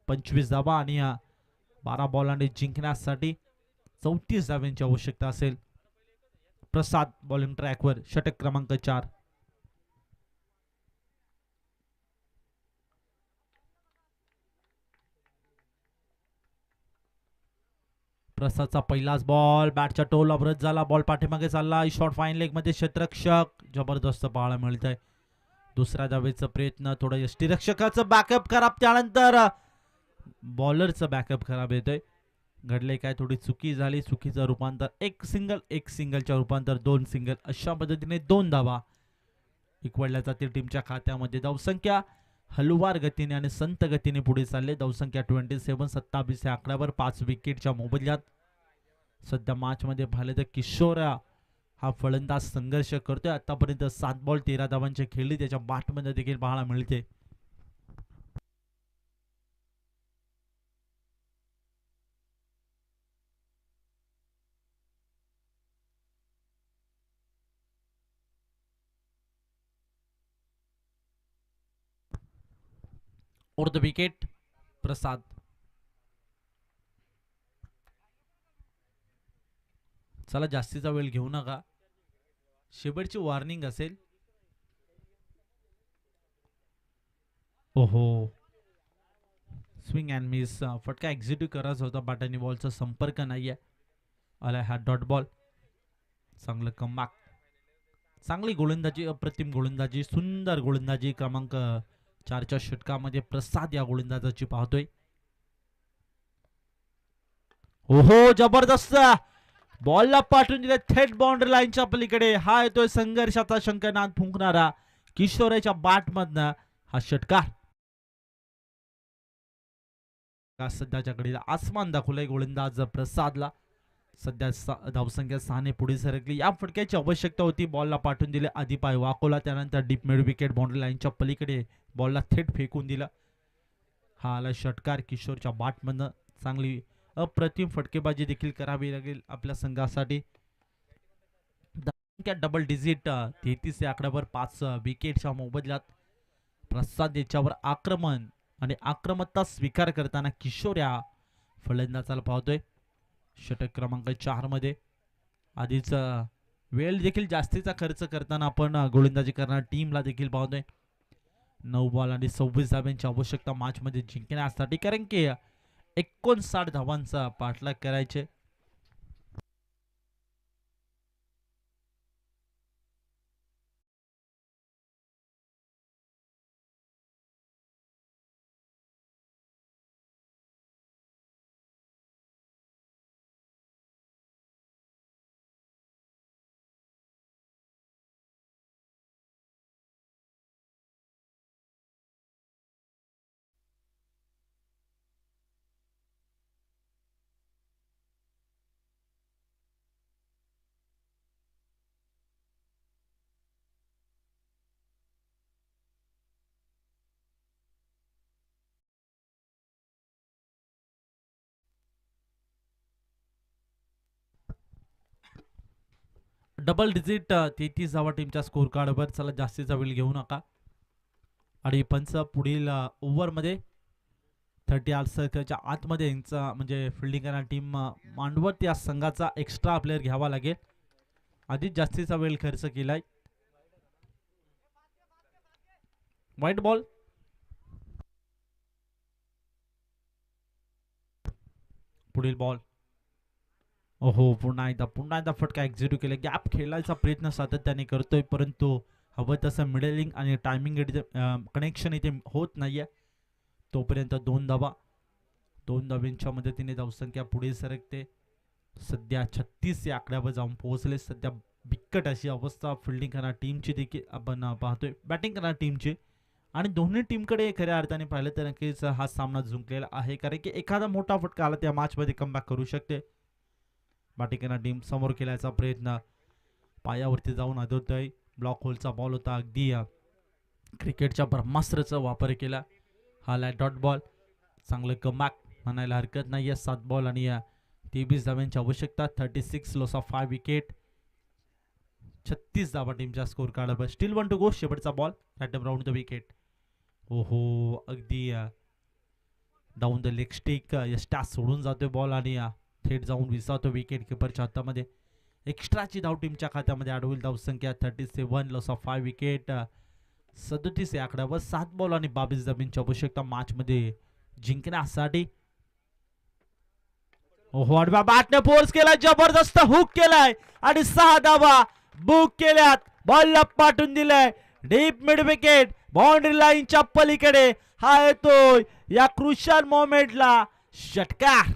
25 धावा आणि 12 बॉलांनी जिंकण्यासाठी 34 धाव्यांची आवश्यकता असेल. प्रसाद बॉलिंग ट्रॅकवर, षटक क्रमांक 4. प्रसादचा पहिलाच बॉल बॅटच्या टोल अवरत झाला. बॉल पाठीमागे चालला. शॉर्ट फाईन लेग मध्ये क्षेत्ररक्षक जबरदस्त पाहायला मिळत आहे. दुसऱ्या धावेचा प्रयत्न, थोडं यष्टीरक्षकाचं बॅकअप खराब, त्यानंतर बॉलरचं बॅकअप खराब येतोय. घडले काय, थोडी चुकी झाली. चुकीचं रूपांतर एक सिंगलच्या रूपांतर 2 सिंगल, अशा पद्धतीने 2 धावा इक्वडल्या जातील टीमच्या खात्यामध्ये. धावसंख्या हलवार गतीने आणि संत गतीने पुढे चालले. धावसंख्या 27, 27 या आकड्यावर 5 विकेटच्या मोबदल्यात. सध्या मॅच मध्ये पाहिलं तर किशोर हा फलंदाज संघर्ष करतोय. आतापर्यंत 7 बॉल 13 धावांचे खेळली त्याच्या बॅटमध्ये देखील पाहायला मिळते. और द विकेट प्रसाद. चला जास्तीचा वेळ घेऊ नका, शेवटची वॉर्निंग असेल. ओहो, स्विंग अँड मिस, फटका एक्झिक्यूट करायचा होता, बॅटाने बॉलचा संपर्क नाहीये. आला हा डॉट बॉल. चांगलं कमबॅक, चांगली गोलंदाजी, अप्रतिम गोलंदाजी, सुंदर गोलंदाजी क्रमांक 4च्या षटकामध्ये प्रसाद या गोलंदाजाची पाहतोय. ओहो, जबरदस्त बॉलला पाठवून दिले थेट बाउंड्री लाईनच्या पलीकडे. हा येतोय संघर्षाचा शंखनाद फुंकणारा किशोराच्या बॅट मधनं हा षटकार. सध्याच्या घडीला आसमान दाखवलंय गोलंदाज प्रसादला. सध्या धावसंख्या 6 पुढे सरकली. या फटक्याची आवश्यकता होती. बॉलला पाठवून दिले आधी पाय वाकवला, त्यानंतर डीप मिड विकेट बाउंड्री लाईनच्या पलीकडे बॉलला थेट फेकून दिला. हा आला षटकार किशोरच्या बॅटमधनं. चांगली अप्रतिम फटकेबाजी देखील करावी लागेल आपल्या संघासाठी. डबल डिजिट 33 या आकड्यावर 5 विकेटच्या मोबदल्यात प्रसाद याच्यावर आक्रमण आणि आक्रमकता स्वीकार करताना किशोर या फलंदाजाला पाहतोय. षटक क्रमांक 4 मध्ये आधीच वेळ देखील जास्तीचा खर्च करताना आपण गोलंदाजी करणाऱ्या टीमला देखील पाहतोय. 9 बॉल आणि 26 धाव्यांची आवश्यकता मॅच मध्ये जिंकण्यासाठी, कारण की 59 धावांचा पाठलाग करायचे. डबल डिजिट 33 धावा टीमच्या स्कोर कार्डवर. चला जास्तीचा वेळ घेऊ नका. आणि पंच पुढील ओव्हरमध्ये 30 आर्ट सर्कलच्या आतमध्ये यांचा म्हणजे फिल्डिंग करणारी टीम मांडवत या संघाचा एक्स्ट्रा प्लेअर घ्यावा लागेल. आधीच जास्तीचा वेळ खर्च केलाय. White ball. पुढील बॉल. ओहो पुन्हा एकदा फटका एक्झिक्यूट केला. गॅप खेळायचा प्रयत्न सातत्याने करतोय परंतु हवं तसं मिडलिंग आणि टायमिंग कनेक्शन इथे होत नाहीये. तोपर्यंत 2 धावा. 2 धावांच्या मदतीने धावसंख्या पुढे सरकते. सध्या 36 या आकड्यावर जाऊन पोहोचले. सध्या बिकट अशी अवस्था फिल्डिंग करणाऱ्या टीमची देखील आपण पाहतोय, बॅटिंग करणाऱ्या टीमची. आणि दोन्ही टीमकडे खऱ्या अर्थाने पाहिलं तर नक्कीच हा सामना झुंकलेला आहे, कारण की एखादा मोठा फटका आला त्या मॅचमध्ये कमबॅक करू शकते. बॅटिंग करणारी टीम समोर केल्याचा प्रयत्न पायावरती जाऊन आदळतोय. ब्लॉक होलचा बॉल होता. अगदी क्रिकेटच्या ब्रह्मास्त्राचा वापर केला. हा लाईट डॉट बॉल. चांगलं कमबॅक म्हणायला हरकत नाही आहे. 7 बॉल आणि 23 धाव्यांची आवश्यकता. 36 लॉस ऑफ 5 विकेट. 36 धावा टीमच्या स्कोर कार्डवर. Still 1 to go. शेवटचा ball right arm round the wicket. ओहो अगदी डाऊन द लेग स्टिक यष्टा सोडून जातोय बॉल आणि थेट जाऊन विसावतो विकेट किपरच्या हातामध्ये. एक्स्ट्राची धाव टीमच्या खात्यामध्ये अडवली. धावसंख्या 37 लॉस ऑफ 5 विकेट. 37 या आकड्यावर 7 बॉल आणि 22 धावांची आवश्यकता मॅच मध्ये जिंकण्यासाठी. ओहो आडव्या बॅटने फोर्स केला. जबरदस्त हुक केलाय आणि 6 धावा बुक केल्यात. बॉलला पाठवून दिलाय डीप मिड विकेट. बाउंड्री लाईनच्या पलीकडे हा येतोय या क्रुशियल मोमेंटला षटकार.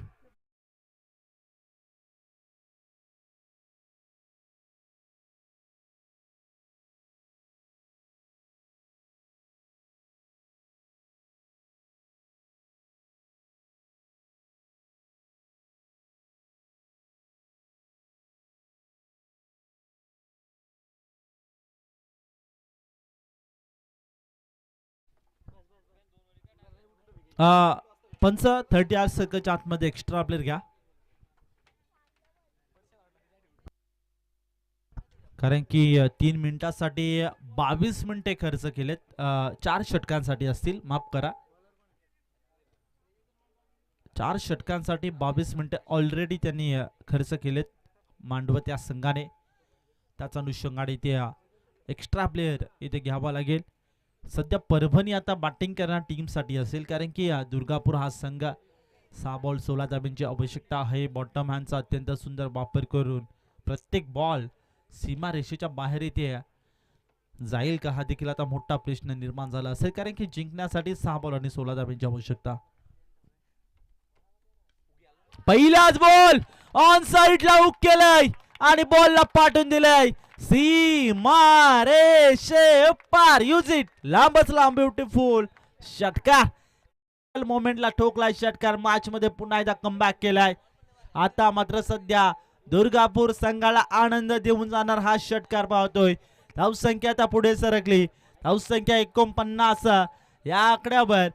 पंच 30 आर्ट सर्कलच्या आतमध्ये एक्स्ट्रा प्लेअर घ्या, कारण की 3 मिनिटांसाठी 22 मिनिटे खर्च केलेत. 4 षटकांसाठी असतील, माफ करा. 4 षटकांसाठी 22 मिनिटे ऑलरेडी त्यांनी खर्च केलेत मांडवत या संघाने. त्याचा अनुषंगाने इथे एक्स्ट्रा प्लेअर इथे घ्यावा लागेल. सध्या परभणी आता बॅटिंग करणाऱ्या टीमसाठी असेल, कारण की दुर्गापूर हा संघ 6 बॉल 16 धावांची आवश्यकता आहे. बॉटम हँडचा अत्यंत सुंदर वापर करून प्रत्येक बॉल सीमा रेषेच्या बाहेर इथे जाईल का हा देखील आता मोठा प्रश्न निर्माण झाला असेल, कारण की जिंकण्यासाठी 6 बॉल आणि 16 धावांची आवश्यकता. पहिलाच बॉल ऑन साइडला हुक केलाय आणि बॉलला पाठवून दिलाय सीमा रेषे पार. Use it. लांबच लांब ब्युटिफुल षटकार. मोमेंटला ठोकलाय षटकार. मॅच मध्ये पुन्हा एकदा कमबॅक केलाय. आता मात्र सध्या दुर्गापूर संघाला आनंद देऊन जाणार हा षटकार पाहतोय. धावसंख्या आता पुढे सरकली. धावसंख्या 49 या आकड्यावर.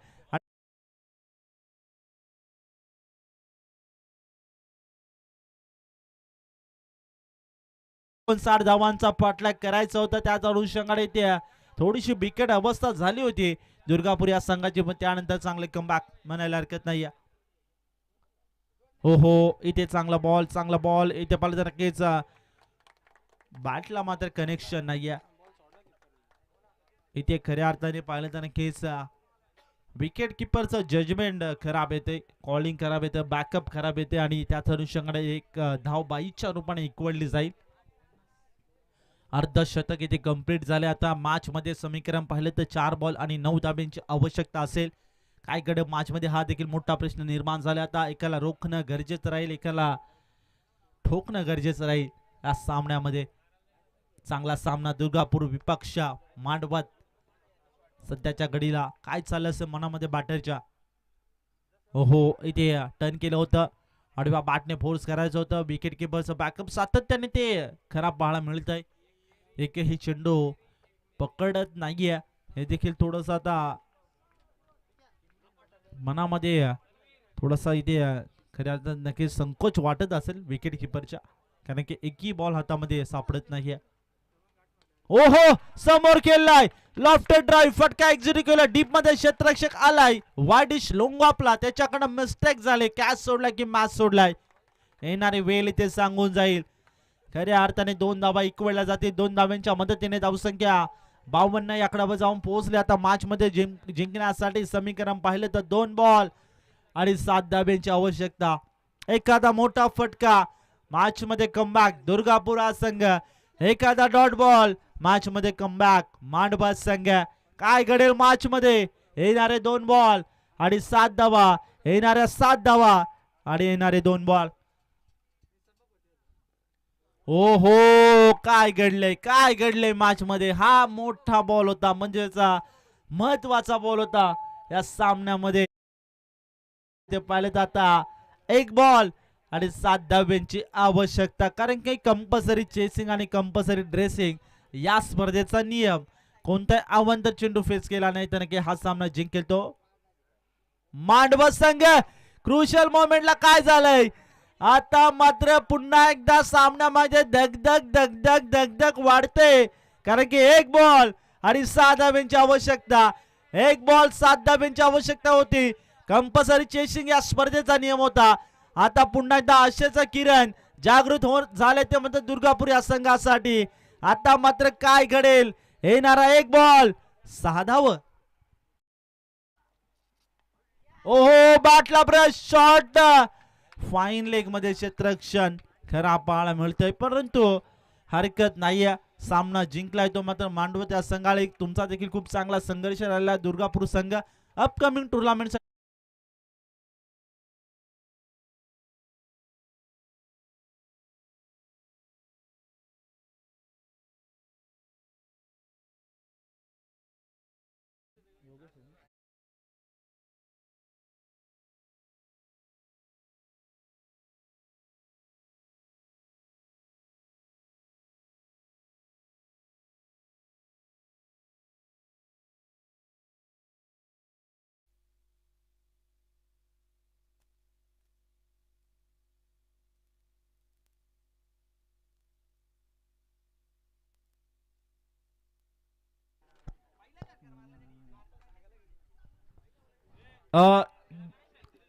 60 धावांचा पाठलाग करायचा होता. त्याच अनुषंगाने ते थोडीशी बिकट अवस्था झाली होती दुर्गापूर या संघाची, पण त्यानंतर चांगले कमबॅक म्हणायला हरकत नाही. हो इथे चांगला बॉल इथे पाहिलं तर नक्कीच बॅटला मात्र कनेक्शन नाहीये. इथे खऱ्या अर्थाने पाहिलं तर नक्कीच विकेट किपरचं जजमेंट खराब येते, कॉलिंग खराब येते, बॅकअप खराब येते आणि त्याच अनुषंगाने एक धाव बाईच्या रूपाने इक्वळली जाईल. अर्धशतक इथे कंप्लीट झाले. आता मॅच मध्ये समीकरण पाहिलं तर 4 बॉल आणि 9 धाब्यांची आवश्यकता असेल. काय कडे मॅच मध्ये हा देखील मोठा प्रश्न निर्माण झाला. आता एकाला रोखणं गरजेचं राहील, एकाला ठोकणं गरजेचं राहील. या सामन्यामध्ये चांगला सामना. दुर्गापूर विपक्ष मांडवत. सध्याच्या घडीला काय चाललं असं मनामध्ये बॅटरच्या. ओहो इथे टर्न केलं होतं. आडव्या बॅटने फोर्स करायचं होतं. विकेट किपरचं बॅकअप सातत्याने ते खराब पाहायला मिळतंय. एकही चेंडू पकडत नाहीये. हे देखील थोडंसं आता मनामध्ये थोडासा इथे खऱ्या अर्थात नक्कीच संकोच वाटत असेल विकेट किपरच्या. कारण की एकही बॉल हातामध्ये सापडत नाहीये. ओहो, समोर खेळलाय लॉफ्टेड ड्राइव्ह, फटका एक्झिक्यूट केला, डीप मध्ये क्षेत्ररक्षक आलाय, वाईडिश लोंगापला, त्याच्याकडे मिस्टेक झाले, कॅच सोडलाय की मॅच सोडलाय. येणारे वेळ इथे सांगून जाईल. खऱ्या अर्थाने 2 धावा इक्वलला जाते. 2 धाव्यांच्या मदतीने धावसंख्या 52 या आकड्यावर जाऊन पोहोचले. आता मॅच मध्ये जिंकण्यासाठी समीकरण पाहिलं तर 2 बॉल आणि 7 धाब्यांची आवश्यकता. एखादा मोठा फटका मॅच मध्ये कमबॅक दुर्गापूर हा संघ, एखादा डॉट बॉल मॅच मध्ये कमबॅक मांडवा संघ. काय घडेल मॅच मध्ये? येणारे 2 बॉल आणि 7 धावा, येणाऱ्या 7 धावा आणि येणारे 2 बॉल. ओहो, काय घडलंय मॅच मध्ये? हा मोठा बॉल होता, म्हणजेच महत्वाचा बॉल होता या सामन्यामध्ये. ते पाहिलं जाता 1 बॉल आणि 7 धाब्यांची आवश्यकता, कारण की कंपल्सरी चेसिंग आणि कंपल्सरी ड्रेसिंग या स्पर्धेचा नियम. कोणताही आव्हान तर चेंडू फेस केला नाही तर नक्की हा सामना जिंकेल तो मांडवा संघ. क्रुशियल मोमेंटला काय झालंय? आता मात्र पुन्हा एकदा सामन्यामध्ये धगधग वाढते, कारण की 1 बॉल आणि 7 धाब्यांची आवश्यकता. 1 बॉल 7 धाब्यांची आवश्यकता होती. कंपल्सरी चेसिंग या स्पर्धेचा नियम होता. आता पुन्हा एकदा आशेचा किरण जागृत होत झाले ते म्हणतात दुर्गापूर या संघासाठी. आता मात्र काय घडेल? येणारा 1 बॉल 6 धाव. ओहो, बाटला ब्रश शॉट, फाईन लेग मध्ये क्षेत्ररक्षण खरा पाहायला मिळतोय, परंतु हरकत नाहीये. सामना जिंकलाय तो मात्र मांडवा त्या संघाला. तुमचा देखील खूप चांगला संघर्ष राहिला. दुर्गापूर संघ अपकमिंग टुर्नामेंट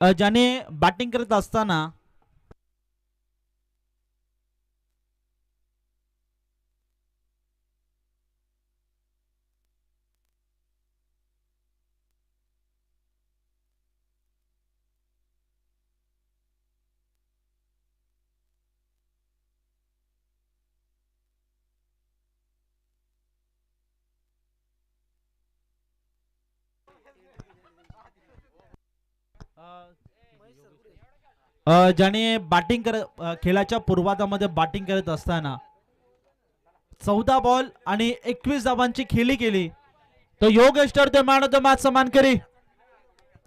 ज्याने बॅटिंग करत असताना ज्याने बॅटिंग करत खेळाच्या पूर्वाधामध्ये बॅटिंग करत असताना 14 बॉल आणि 21 धावांची खेळी केली, तो योगेश ठरतोय मॅन ऑफ द मॅच सन्मान करी.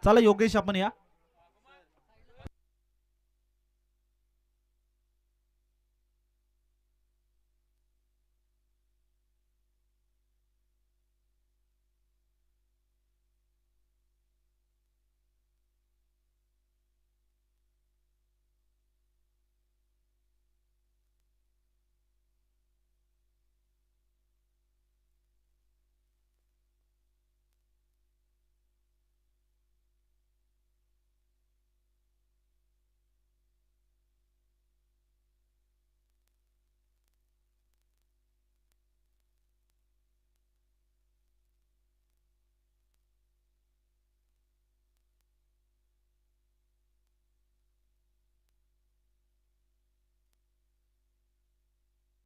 चला योगेश आपण या.